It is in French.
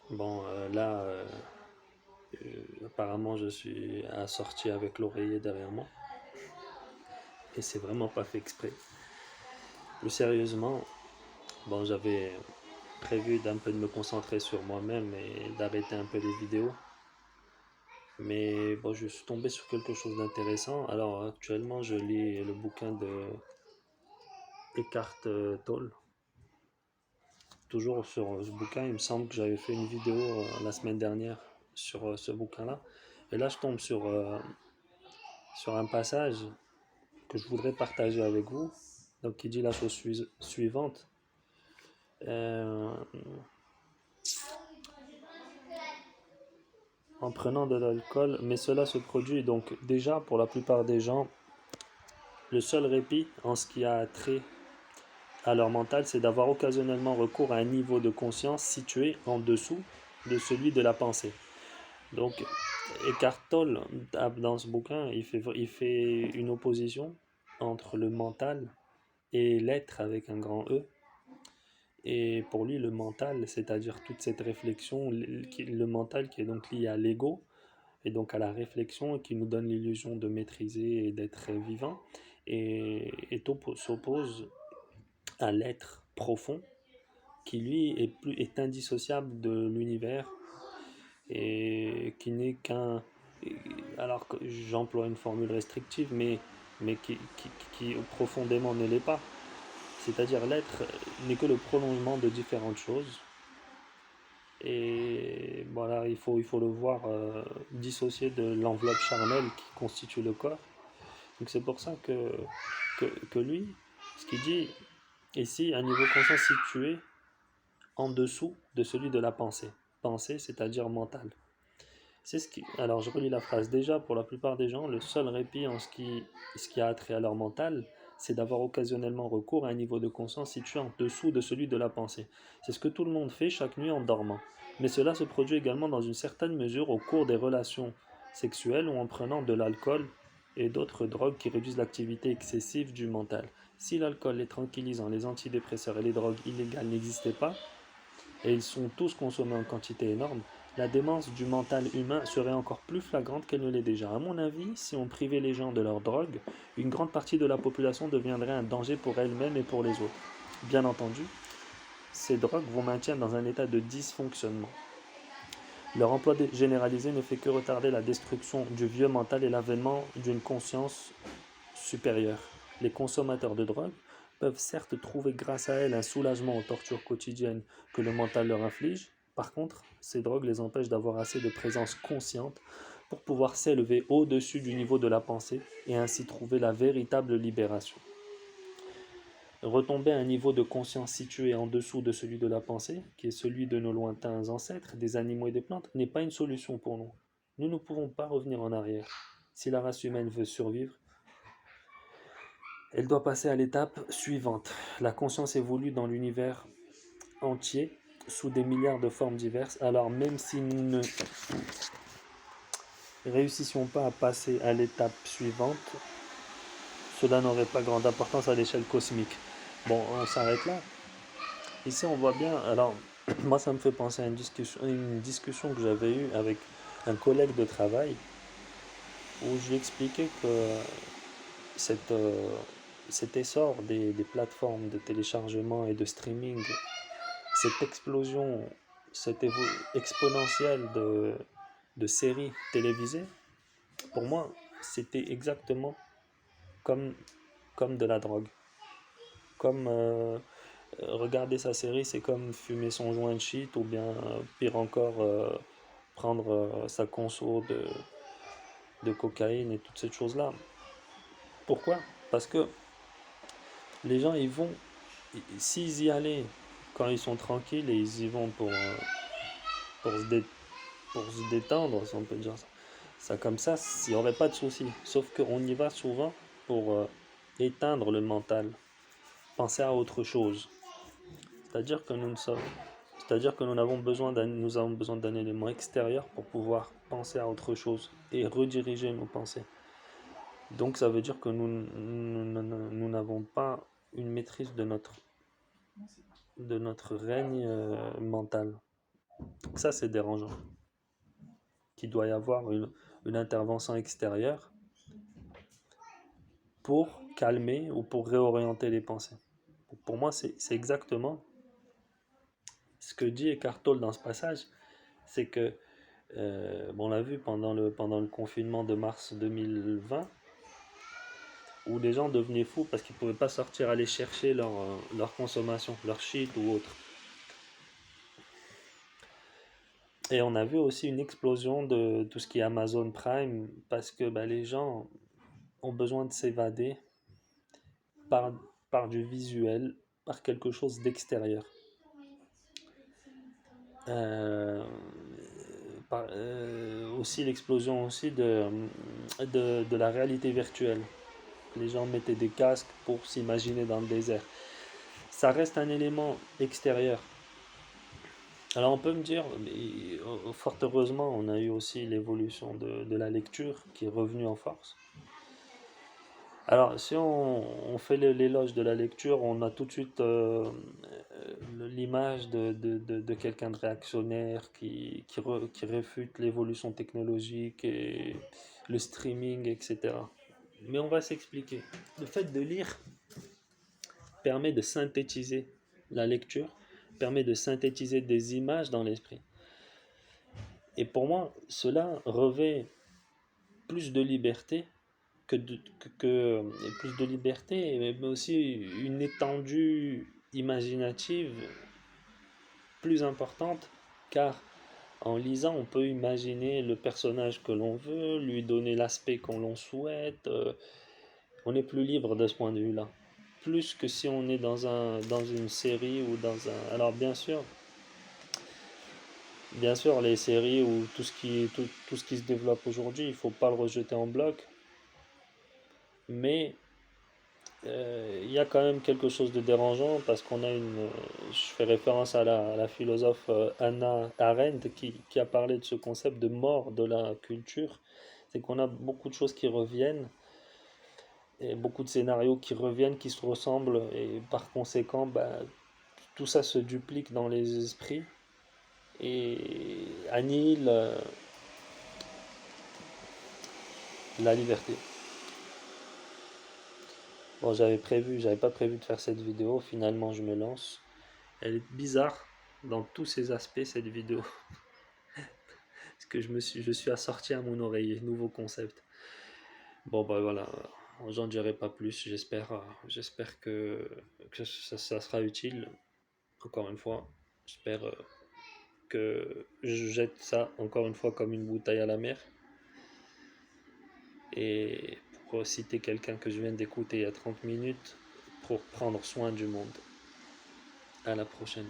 Bon, là, apparemment, je suis assorti avec l'oreiller derrière moi. Et c'est vraiment pas fait exprès. Plus sérieusement, bon, j'avais prévu d'un peu de me concentrer sur moi-même et d'arrêter un peu les vidéos. Mais bon, je suis tombé sur quelque chose d'intéressant. Alors, actuellement, je lis le bouquin de Eckhart Tolle. Toujours sur ce bouquin, il me semble que j'avais fait une vidéo la semaine dernière sur ce bouquin-là. Et là, je tombe sur un passage que je voudrais partager avec vous. Donc, il dit la chose suivante. Euh, En prenant de l'alcool, mais cela se produit donc déjà pour la plupart des gens. Le seul répit en ce qui a trait à leur mental, c'est d'avoir occasionnellement recours à un niveau de conscience situé en dessous de celui de la pensée. Donc, Eckhart Tolle, dans ce bouquin, il fait une opposition entre le mental et l'être avec un grand E. Et pour lui, le mental, c'est-à-dire toute cette réflexion, le mental qui est donc lié à l'ego, et donc à la réflexion et qui nous donne l'illusion de maîtriser et d'être vivant, s'oppose à l'être profond qui lui est indissociable de l'univers et qui n'est qu'un... Alors que j'emploie une formule restrictive, mais qui profondément ne l'est pas. C'est-à-dire l'être n'est que le prolongement de différentes choses. Et voilà, il faut le voir dissocié de l'enveloppe charnelle qui constitue le corps. Donc c'est pour ça que lui, ce qu'il dit ici, un niveau conscient situé en dessous de celui de la pensée. Pensée, c'est-à-dire mentale. Alors je relis la phrase. Déjà, pour la plupart des gens, le seul répit ce qui a trait à leur mental, c'est d'avoir occasionnellement recours à un niveau de conscience situé en dessous de celui de la pensée. C'est ce que tout le monde fait chaque nuit en dormant. Mais cela se produit également dans une certaine mesure au cours des relations sexuelles ou en prenant de l'alcool et d'autres drogues qui réduisent l'activité excessive du mental. Si l'alcool, les tranquillisants, les antidépresseurs et les drogues illégales n'existaient pas, et ils sont tous consommés en quantité énorme, la démence du mental humain serait encore plus flagrante qu'elle ne l'est déjà. À mon avis, si on privait les gens de leur drogue, une grande partie de la population deviendrait un danger pour elle-même et pour les autres. Bien entendu, ces drogues vous maintiennent dans un état de dysfonctionnement. Leur emploi généralisé ne fait que retarder la destruction du vieux mental et l'avènement d'une conscience supérieure. Les consommateurs de drogue peuvent certes trouver grâce à elles un soulagement aux tortures quotidiennes que le mental leur inflige. Par contre, ces drogues les empêchent d'avoir assez de présence consciente pour pouvoir s'élever au-dessus du niveau de la pensée et ainsi trouver la véritable libération. Retomber à un niveau de conscience situé en dessous de celui de la pensée, qui est celui de nos lointains ancêtres, des animaux et des plantes, n'est pas une solution pour nous. Nous ne pouvons pas revenir en arrière. Si la race humaine veut survivre, elle doit passer à l'étape suivante. La conscience évolue dans l'univers entier sous des milliards de formes diverses. Alors même si nous ne réussissions pas à passer à l'étape suivante, cela n'aurait pas grande importance à l'échelle cosmique. Bon, on s'arrête là. Ici, on voit bien. Alors, moi, ça me fait penser à une discussion que j'avais eue avec un collègue de travail où je lui expliquais que cette, euh, cet essor des plateformes de téléchargement et de streaming, cette explosion, exponentielle de séries télévisées, pour moi, c'était exactement comme, comme de la drogue. Comme regarder sa série, c'est comme fumer son joint de shit, ou bien pire encore, prendre sa conso de cocaïne et toutes ces choses-là. Pourquoi? Parce que les gens, s'ils y allaient quand ils sont tranquilles et ils y vont pour, se, dé- pour se détendre, si on peut dire ça comme ça, il n'y aurait pas de souci. Sauf qu'on y va souvent pour éteindre le mental, penser à autre chose. C'est-à-dire que nous ne sommes, c'est-à-dire que nous avons besoin d'un élément extérieur pour pouvoir penser à autre chose et rediriger nos pensées. Donc ça veut dire que nous n'avons pas une maîtrise de notre règne mental. Ça, c'est dérangeant. Qu'il doit y avoir une intervention extérieure pour calmer ou pour réorienter les pensées. Pour moi, c'est exactement ce que dit Eckhart Tolle dans ce passage. C'est que, bon, on l'a vu pendant le confinement de mars 2020, où les gens devenaient fous parce qu'ils ne pouvaient pas sortir aller chercher leur consommation, leur shit ou autre. Et on a vu aussi une explosion de tout ce qui est Amazon Prime parce que les gens ont besoin de s'évader par, par du visuel, par quelque chose d'extérieur. Euh, Aussi l'explosion aussi de la réalité virtuelle. Les gens mettaient des casques pour s'imaginer dans le désert. Ça reste un élément extérieur. Alors on peut me dire, mais, fort heureusement, on a eu aussi l'évolution de la lecture qui est revenue en force. Alors si on fait l'éloge de la lecture, on a tout de suite l'image de quelqu'un de réactionnaire qui réfute l'évolution technologique et le streaming, etc. Mais on va s'expliquer. Le fait de lire permet de synthétiser la lecture, permet de synthétiser des images dans l'esprit. Et pour moi, cela revêt plus de liberté plus de liberté, mais aussi une étendue imaginative plus importante, car en lisant, on peut imaginer le personnage que l'on veut, lui donner l'aspect qu'on l'on souhaite. On est plus libre de ce point de vue-là. Plus que si on est dans une série ou dans un... Alors bien sûr, les séries ou tout ce qui se développe aujourd'hui, il ne faut pas le rejeter en bloc. Mais il y a quand même quelque chose de dérangeant parce qu'on a une. Je fais référence à la philosophe Hannah Arendt qui a parlé de ce concept de mort de la culture. C'est qu'on a beaucoup de choses qui reviennent et beaucoup de scénarios qui reviennent, qui se ressemblent et par conséquent, tout ça se duplique dans les esprits et annihile la liberté. Bon, j'avais pas prévu de faire cette vidéo, finalement je me lance. Elle est bizarre dans tous ses aspects cette vidéo. Parce que je suis assorti à mon oreiller, nouveau concept. Bon voilà, j'en dirai pas plus, j'espère que ça sera utile, encore une fois. J'espère que je jette ça encore une fois comme une bouteille à la mer. Et pour citer quelqu'un que je viens d'écouter il y a 30 minutes, pour prendre soin du monde. À la prochaine.